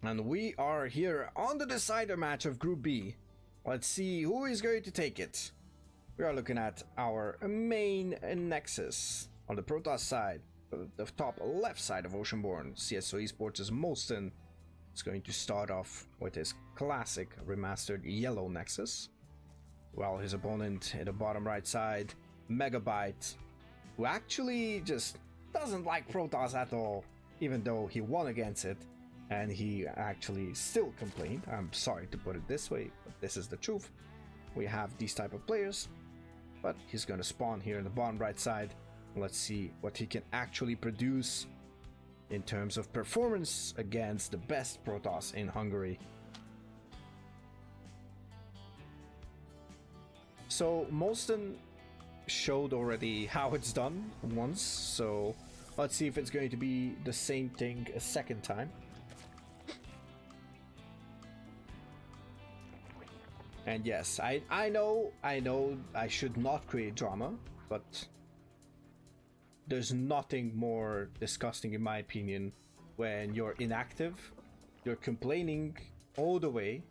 And we are here on the decider match of Group B. Let's see who is going to take it. We are looking at our main Nexus. On the Protoss side, the top left side of Oceanborn, CSO Esports' mOsTeN is going to start off with his classic remastered yellow Nexus. While his opponent in the bottom right side, MegaBite, who actually just doesn't like Protoss at all, even though he won against it. And he actually still complained. I'm sorry to put it this way, but this is the truth. We have these type of players, but he's going to spawn here in the bottom right side. Let's see what he can actually produce in terms of performance against the best Protoss in Hungary. So mOsTeN showed already how it's done once, so let's see if it's going to be the same thing a second time. And yes, I know I should not create drama, but there's nothing more disgusting in my opinion when you're inactive, you're complaining all the way,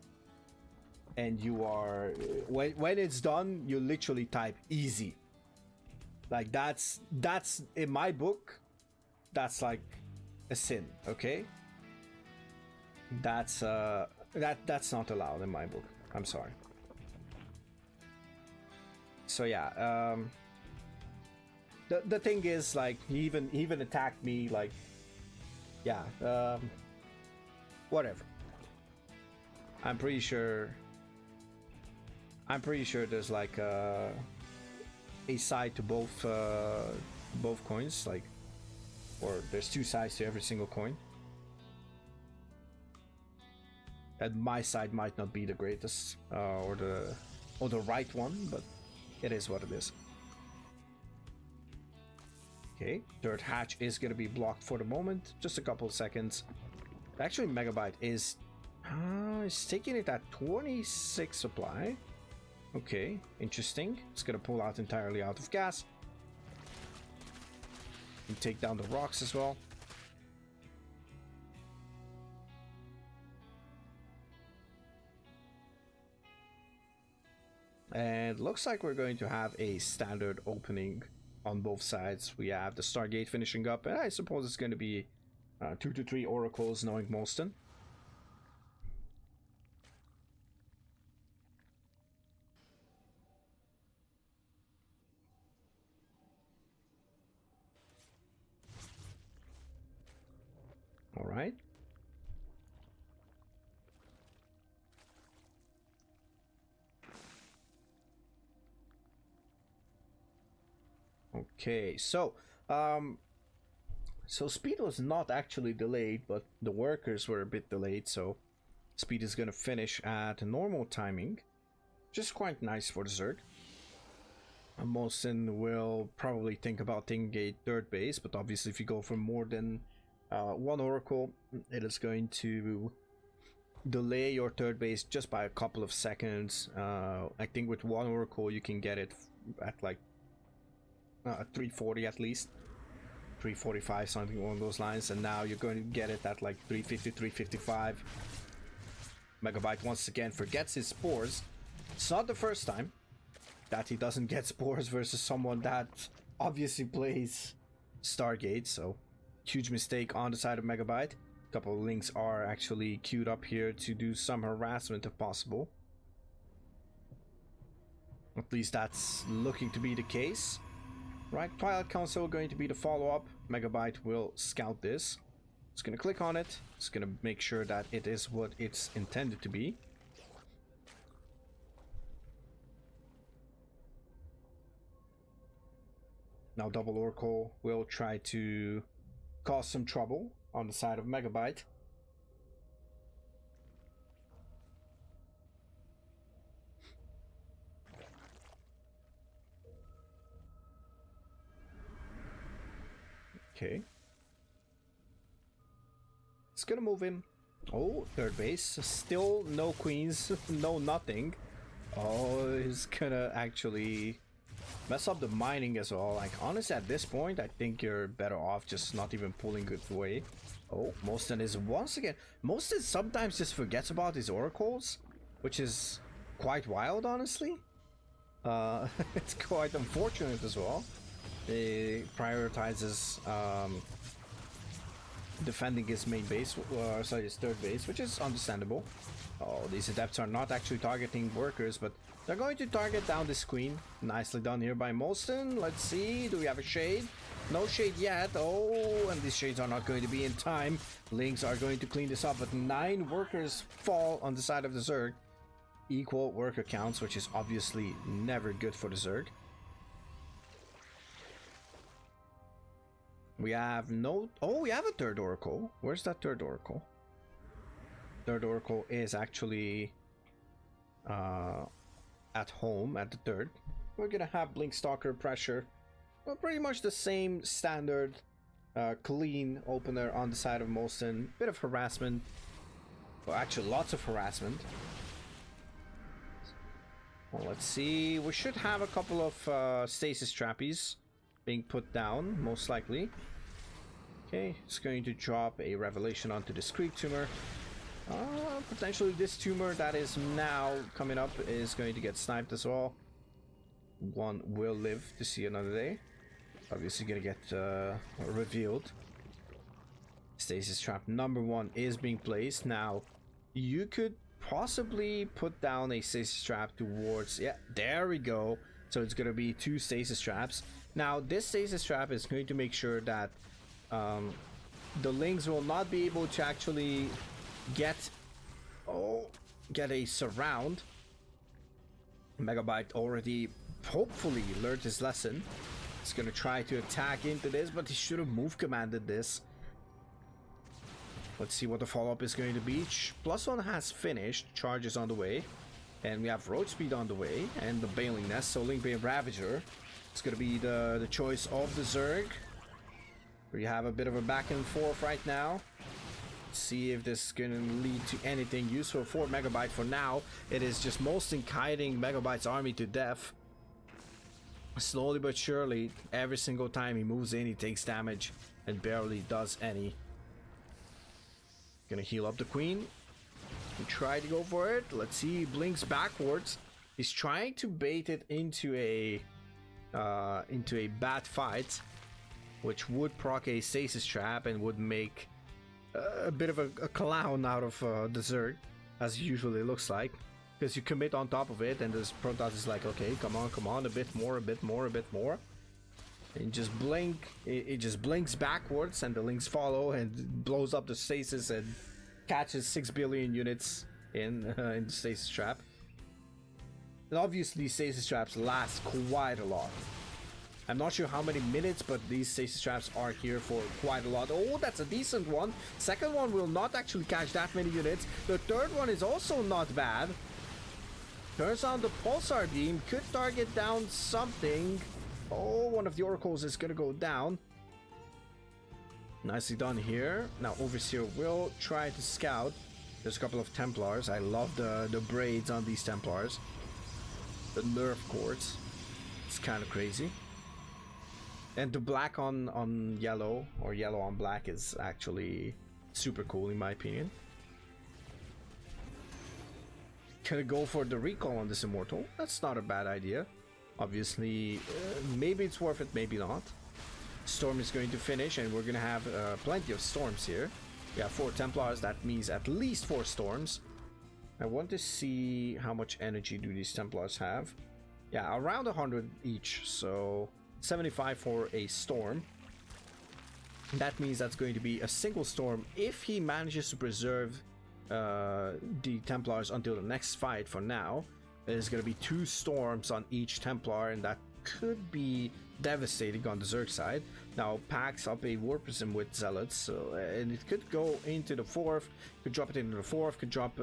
and you are when it's done, you literally type easy. Like that's in my book, that's like a sin, okay? That's not allowed in my book. I'm sorry. So yeah, the thing is, like, he even attacked me, like, yeah, whatever. I'm pretty sure there's like a side to both coins, like, or there's two sides to every single coin. And my side might not be the greatest or the right one, but it is what it is. Okay, third hatch is gonna be blocked for the moment. Just a couple of seconds. Actually, MegaBite is taking it at 26 supply. Okay, interesting. It's gonna pull out entirely out of gas and take down the rocks as well. And looks like we're going to have a standard opening on both sides. We have the Stargate finishing up, and I suppose it's going to be 2 to 3 oracles, knowing mOsTeN. All right. Okay, so speed was not actually delayed, but the workers were a bit delayed, so speed is gonna finish at normal timing, just quite nice for the Zerg. mOsTeN will probably think about taking a third base, but obviously if you go for more than one oracle, it is going to delay your third base just by a couple of seconds. I think with one oracle you can get it at like 340 at least, 345, something along those lines, and now you're going to get it at like 350, 355. MegaBite once again forgets his spores. It's not the first time that he doesn't get spores versus someone that obviously plays Stargate, so huge mistake on the side of MegaBite. A couple of links are actually queued up here to do some harassment if possible. At least that's looking to be the case. Right, Twilight Council going to be the follow-up. MegaBite will scout this. It's gonna click on it. It's gonna make sure that it is what it's intended to be. Now Double Oracle will try to cause some trouble on the side of MegaBite. Okay. It's gonna move him. Oh, third base. Still no queens, no nothing. Oh, he's gonna actually Mess up the mining as well. Like, honestly, at this point, I think you're better off just not even pulling it away. Oh, mOsTeN is once again... mOsTeN sometimes just forgets about his oracles, which is quite wild, honestly. It's quite unfortunate as well. He prioritizes defending his main base, sorry, his third base, which is understandable. Oh, these adepts are not actually targeting workers, but they're going to target down this queen. Nicely done here by mOsTeN. Let's see, do we have a shade? No shade yet. Oh, and these shades are not going to be in time. Lynx are going to clean this up, but 9 workers fall on the side of the Zerg. Equal worker counts, which is obviously never good for the Zerg. We have no... oh, we have a third oracle. Where's that third oracle? Third oracle is actually at home at the third. We're gonna have Blink Stalker pressure. Well, pretty much the same standard clean opener on the side of mOsTeN. Bit of harassment. Well, actually lots of harassment. Well, let's see. We should have a couple of stasis trappies being put down, most likely. Okay, it's going to drop a revelation onto this creep tumor. Potentially this tumor that is now coming up is going to get sniped as well. One will live to see another day. Obviously gonna get revealed. Stasis trap number 1 is being placed. Now, you could possibly put down a stasis trap towards... yeah, there we go. So it's gonna be 2 stasis traps. Now, this stasis trap is going to make sure that the Lynx will not be able to actually get a surround. MegaBite already hopefully learned his lesson. He's gonna try to attack into this, but he should have move commanded this. Let's see what the follow-up is going to be. +1 has finished, charges on the way, and we have road speed on the way, and the Bailing Nest, so Linkbane Ravager. It's gonna be the choice of the Zerg. We have a bit of a back and forth right now. Let's see if this is gonna lead to anything useful for MegaBite. For now, it is just mOsTeN kiting MegaBite's army to death. Slowly but surely, every single time he moves in, he takes damage and barely does any. Gonna heal up the queen and try to go for it. Let's see, he blinks backwards. He's trying to bait it into a bad fight, which would proc a stasis trap and would make a bit of a clown out of the Zerg, as it usually looks like. Because you commit on top of it, and this Protoss is like, okay, come on, a bit more. And just blink, it just blinks backwards, and the Lynx follow and blows up the stasis and catches 6 billion units in the stasis trap. And obviously, stasis traps last quite a lot. I'm not sure how many minutes, but these stasis traps are here for quite a lot. Oh, that's a decent one. Second one will not actually catch that many units. The third one is also not bad. Turns out the pulsar beam could target down something. Oh, one of the oracles is gonna go down. Nicely done here. Now Overseer will try to scout. There's a couple of Templars. I love the braids on these Templars. The nerf cords. It's kind of crazy. And the black on yellow, or yellow on black, is actually super cool in my opinion. Can I go for the recall on this Immortal? That's not a bad idea. Obviously, maybe it's worth it, maybe not. Storm is going to finish, and we're going to have plenty of storms here. We have 4 Templars, that means at least 4 storms. I want to see how much energy do these Templars have. Yeah, around 100 each, so 75 for a storm. That means that's going to be a single storm if he manages to preserve the Templars until the next fight. For now, there's going to be 2 storms on each Templar, and that could be devastating on the Zerg side. Now packs up a War Prism with Zealots, so and it could go into the 4th, could drop it into the 4th, could drop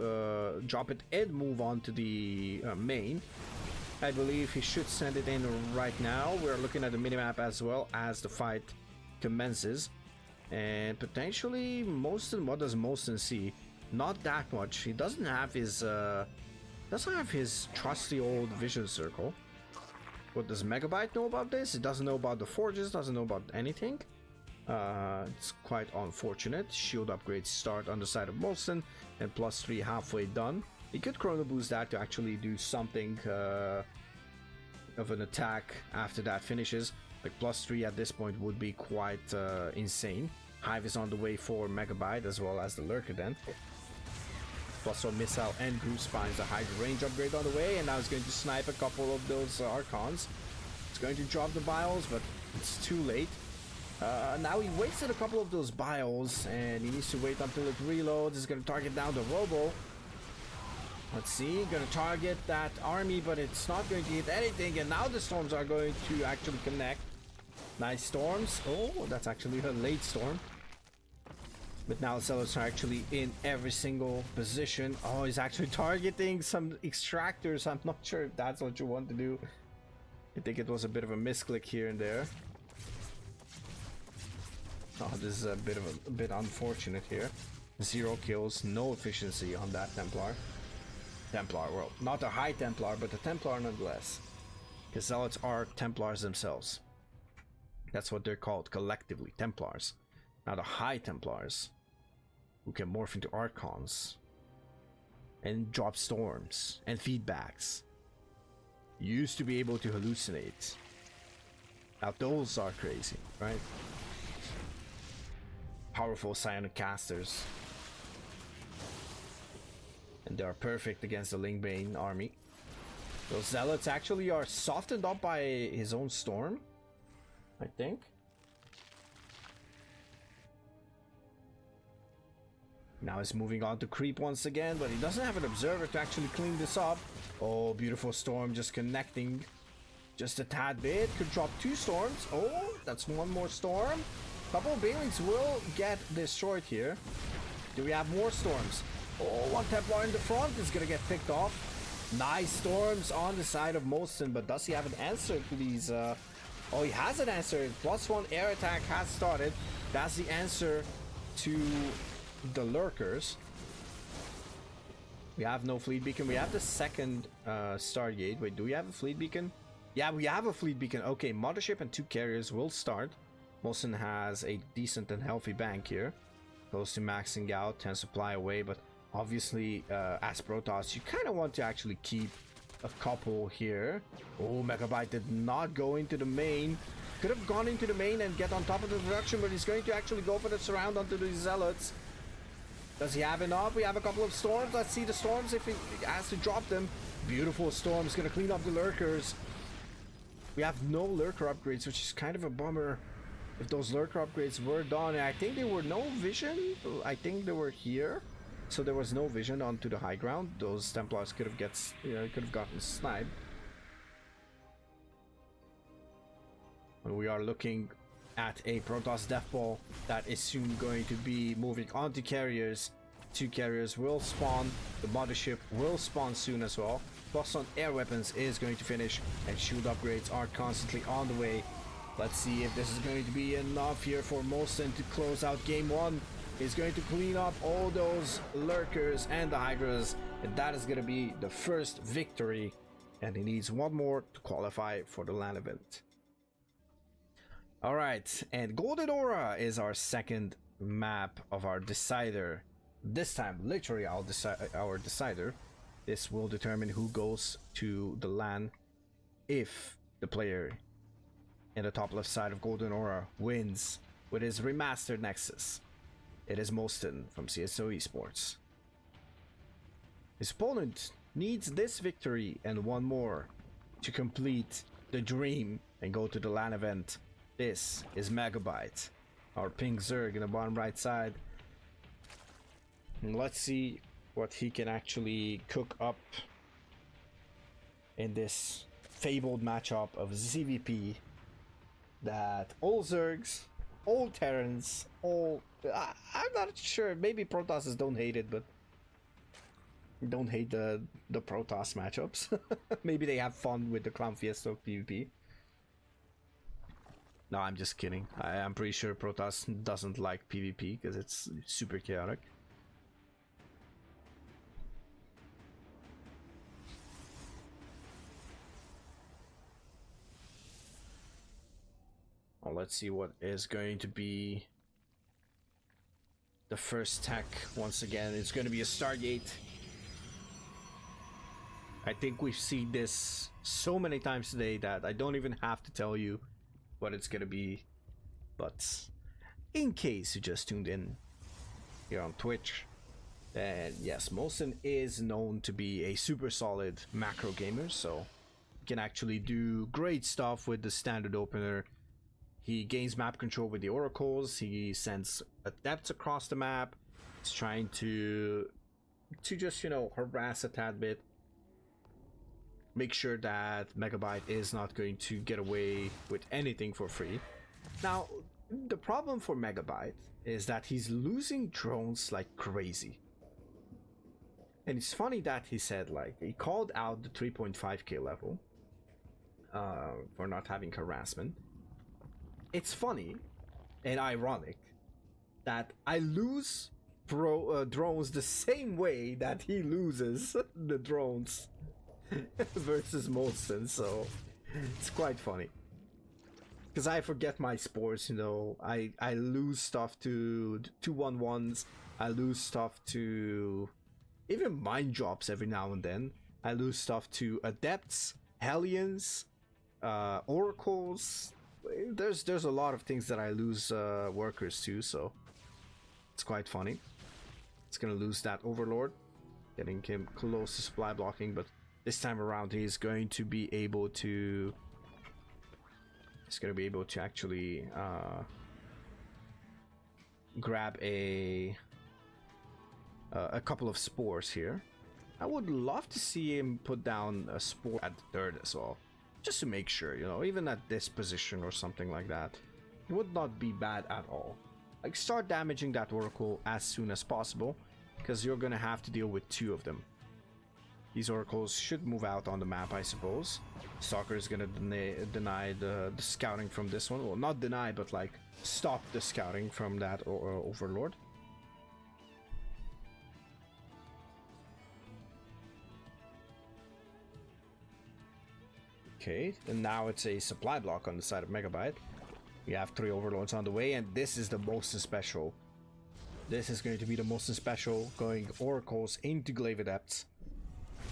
it and move on to the main. I believe he should send it in right now. We're looking at the minimap as well as the fight commences, and potentially mOsTeN. What does mOsTeN see? Not that much. He doesn't have his trusty old vision circle. What does MegaBite know about this? It doesn't know about the forges, doesn't know about anything. It's quite unfortunate. Shield upgrades start on the side of mOsTeN and +3 halfway done. He could chrono boost that to actually do something of an attack after that finishes. Like +3 at this point would be quite insane. Hive is on the way for MegaBite as well as the Lurker then. +1 missile and group spines, a high range upgrade on the way, and now he's going to snipe a couple of those Archons. It's going to drop the bios, but it's too late. Now he wasted a couple of those bios, and he needs to wait until it reloads. He's going to target down the Robo. Let's see, going to target that army, but it's not going to hit anything, and now the storms are going to actually connect. Nice storms. Oh, that's actually a late storm. But now the Zealots are actually in every single position. Oh, he's actually targeting some extractors. I'm not sure if that's what you want to do. I think it was a bit of a misclick here and there. Oh, this is a bit unfortunate here. 0 kills, no efficiency on that Templar. Well, not a high Templar, but a Templar nonetheless. Because Zealots are Templars themselves. That's what they're called collectively, Templars. Now the high Templars, who can morph into Archons and drop storms and feedbacks, used to be able to hallucinate. Now those are crazy, right? Powerful psionic casters. And they are perfect against the Lingbane army. Those Zealots actually are softened up by his own storm, I think. Now he's moving on to creep once again, but he doesn't have an observer to actually clean this up. Oh, beautiful storm just connecting just a tad bit. Could drop 2 storms. Oh, that's 1 more storm. Couple of Banelings will get destroyed here. Do we have more storms? Oh, 1 Templar in the front is gonna get picked off. Nice storms on the side of mOsTeN, but does he have an answer to these? Oh, he has an answer. +1 air attack has started. That's the answer to the Lurkers. We have no fleet beacon. We have the second Stargate. Wait, do we have a fleet beacon? Yeah, we have a fleet beacon. Okay, mothership and 2 carriers will start. mOsTeN has a decent and healthy bank here. Close to maxing out, 10 supply away, but obviously as Protoss, you kind of want to actually keep a couple here. Oh, MegaBite did not go into the main. Could have gone into the main and get on top of the production, but he's going to actually go for the surround onto the Zealots. Does he have enough? We have a couple of storms. Let's see the storms if he has to drop them. Beautiful storms, gonna clean up the Lurkers. We have no Lurker upgrades, which is kind of a bummer. If those Lurker upgrades were done, I think they were no vision. I think they were here, so there was no vision onto the high ground. Those Templars could have gotten sniped. And we are looking at a Protoss Death Ball that is soon going to be moving on to carriers. 2 carriers will spawn. The mothership will spawn soon as well. +1 air weapons is going to finish, and shield upgrades are constantly on the way. Let's see if this is going to be enough here for mOsTeN to close out game 1. He's going to clean up all those Lurkers and the Hydras, and that is going to be the first victory. And he needs 1 more to qualify for the LAN event. Alright, and Golden Aura is our second map of our decider. This time, literally our decider. This will determine who goes to the LAN if the player in the top left side of Golden Aura wins with his remastered Nexus. It is mOsTeN from CSO Esports. His opponent needs this victory and 1 more to complete the dream and go to the LAN event. This is MegaBite, our pink Zerg in the bottom right side. And let's see what he can actually cook up in this fabled matchup of ZVP. That all Zergs, all Terrans, all... I'm not sure, maybe Protosses don't hate it, but don't hate the Protoss matchups. Maybe they have fun with the Clown Fiesta of PvP. No, I'm just kidding. I'm pretty sure Protoss doesn't like PvP because it's super chaotic. let's see what is going to be the first tech. Once again, it's going to be a Stargate. I think we've seen this so many times today that I don't even have to tell you what it's going to be. But in case you just tuned in here on Twitch, then yes, mOsTeN is known to be a super solid macro gamer, so he can actually do great stuff with the standard opener. He gains map control with the oracles, he sends adepts across the map. He's trying to just, you know, harass a tad bit. Make sure that MegaBite is not going to get away with anything for free. Now, the problem for MegaBite is that he's losing drones like crazy. And it's funny that he said, like, he called out the 3.5k level for not having harassment. It's funny and ironic that I lose drones the same way that he loses the drones versus mOsTeN, so it's quite funny. Because I forget my sports, you know, I lose stuff to 2-1-1s, I lose stuff to even mind drops every now and then. I lose stuff to adepts, hellions, oracles. There's a lot of things that I lose workers to, so it's quite funny. It's gonna lose that overlord, getting him close to supply blocking, but this time around he's going to be able to actually grab a couple of spores here. I would love to see him put down a spore at the third as well, just to make sure, you know, even at this position or something like that, it would not be bad at all. Like, start damaging that oracle as soon as possible, because you're gonna have to deal with two of them. These oracles should move out on the map, I suppose. Stalker is gonna deny the scouting from this one. Well, not deny, but like stop the scouting from that overlord. Okay, and now it's a supply block on the side of MegaBite. We have 3 overlords on the way, and this is the mOsTeN special. This is going to be the mOsTeN special, going oracles into glaive adepts.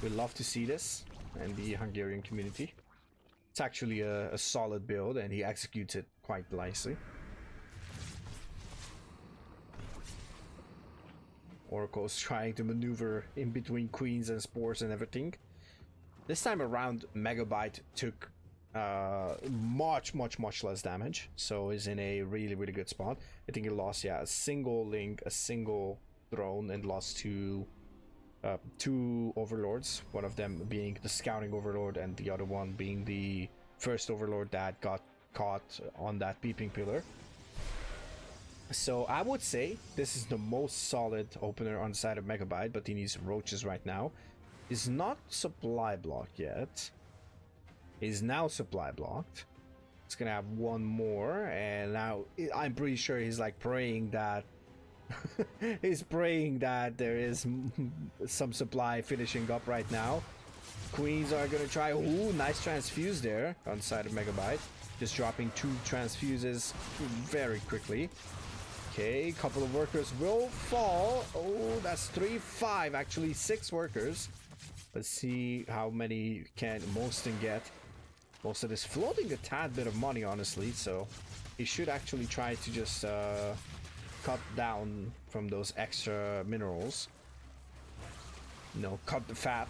We love to see this in the Hungarian community. It's actually a solid build, and he executes it quite nicely. Oracle's trying to maneuver in between queens and spores and everything. This time around, MegaBite took much less damage, so is in a really good spot. I think he lost, yeah, a single link, a single drone, and lost two overlords, one of them being the scouting overlord and the other one being the first overlord that got caught on that peeping pillar. So I would say this is the most solid opener on the side of MegaBite, but he needs roaches right now. Is not supply blocked yet. Is now supply blocked. It's gonna have one more, and now I'm pretty sure he's like praying that he's praying that there is some supply finishing up right now. Queens are gonna try. Ooh, nice transfuse there on the side of MegaBite. Just dropping 2 transfuses very quickly. Okay, couple of workers will fall. Oh, that's 3, 5, actually 6 workers. Let's see how many can mOsTeN get. mOsTeN is floating a tad bit of money, honestly, so he should actually try to just cut down from those extra minerals. You know, cut the fat.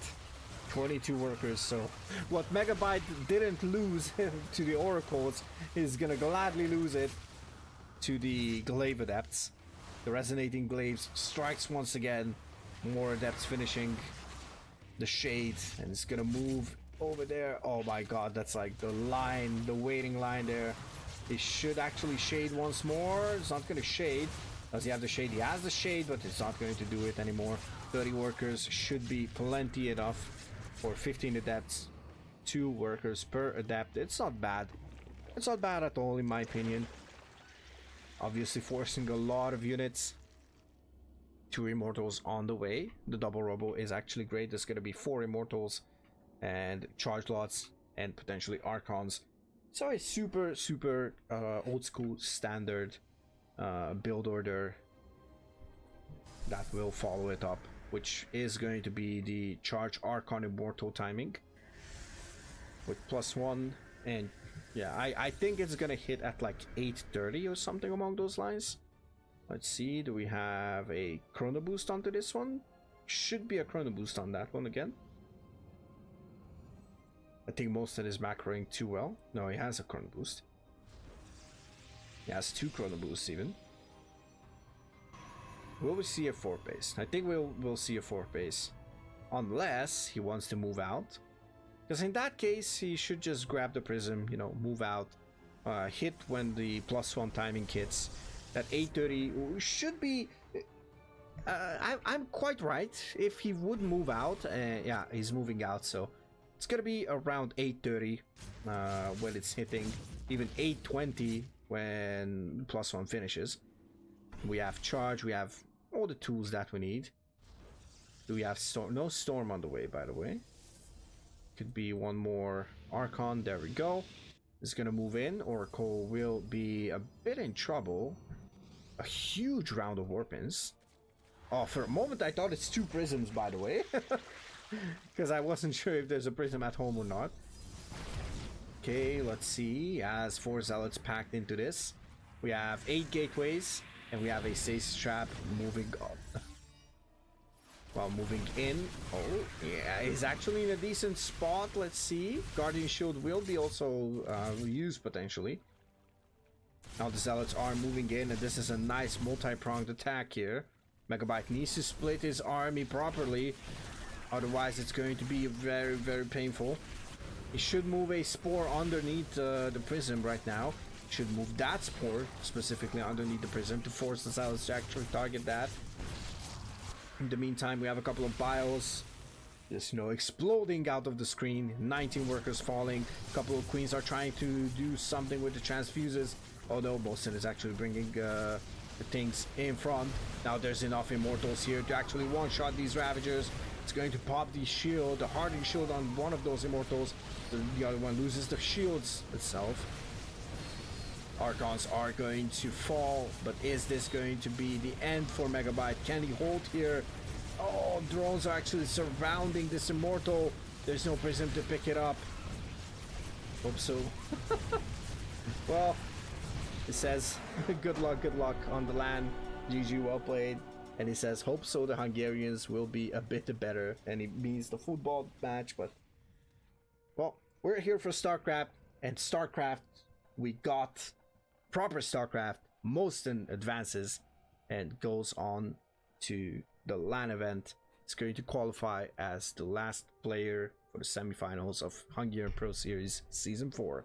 22 workers, so what MegaBite didn't lose to the oracles is gonna gladly lose it to the glaive adepts. The resonating glaives strikes once again. More adepts finishing the shade, and it's gonna move over there. Oh my god, that's like the line, the waiting line there. It should actually shade once more. It's not gonna shade. Does he have the shade? He has the shade, but it's not going to do it anymore. 30 workers should be plenty enough for 15 adepts. 2 workers per adept. It's not bad. It's not bad at all, in my opinion. Obviously forcing a lot of units. 2 immortals on the way. The double robo is actually great. There's going to be 4 immortals and charge lots and potentially archons So a super old school standard build order that will follow it up, which is going to be the Charge Archon Immortal timing with +1, and yeah, I think it's gonna hit at like 830 or something along those lines. Let's see, do we have a chrono boost onto this one? Should be a chrono boost on that one again. I think mOsTeN is macroing too well. No, he has a chrono boost. He has 2 chrono boosts even. Will we see a 4 base? I think we'll see a 4 base. Unless he wants to move out. Because in that case, he should just grab the prism, you know, move out, hit when the +1 timing hits. That 830 should be... I'm quite right. If he would move out, yeah, he's moving out, so it's gonna be around 830 when it's hitting, even 820 when +1 finishes. We have charge, we have all the tools that we need. Do we have storm? No storm on the way, by the way. Could be one more Archon. There we go. It's gonna move in. Oracle will be a bit in trouble. A huge round of Warpins. Oh, for a moment I thought it's 2 prisms, by the way. Because I wasn't sure if there's a prism at home or not. Okay, let's see. As 4 zealots packed into this. We have 8 gateways. And we have a stasis trap moving up. While moving in. Oh, yeah, he's actually in a decent spot. Let's see. Guardian Shield will be also used potentially. Now the zealots are moving in, and this is a nice multi-pronged attack here. MegaBite needs to split his army properly. Otherwise, it's going to be very painful. He should move a spore underneath the prism right now. Should move that spore specifically underneath the prism to force the zealots to actually target that. In the meantime, we have a couple of bios just, you know, exploding out of the screen. 19 workers falling. A couple of queens are trying to do something with the transfuses. Although mOsTeN is actually bringing the things in front. Now there's enough immortals here to actually one-shot these Ravagers. It's going to pop the shield, the hardened shield on one of those immortals. The other one loses the shields itself. Archons are going to fall, but is this going to be the end for MegaBite? Can he hold here? Oh, drones are actually surrounding this immortal. There's no prism to pick it up. Hope so. Well, it says good luck on the land. GG, well played. And he says hope so the Hungarians will be a bit better, and he means the football match. But well, we're here for StarCraft, and StarCraft, we got proper StarCraft. mOsTeN advances and goes on to the LAN event. It's going to qualify as the last player for the semifinals of Hungarian Pro Series Season 4.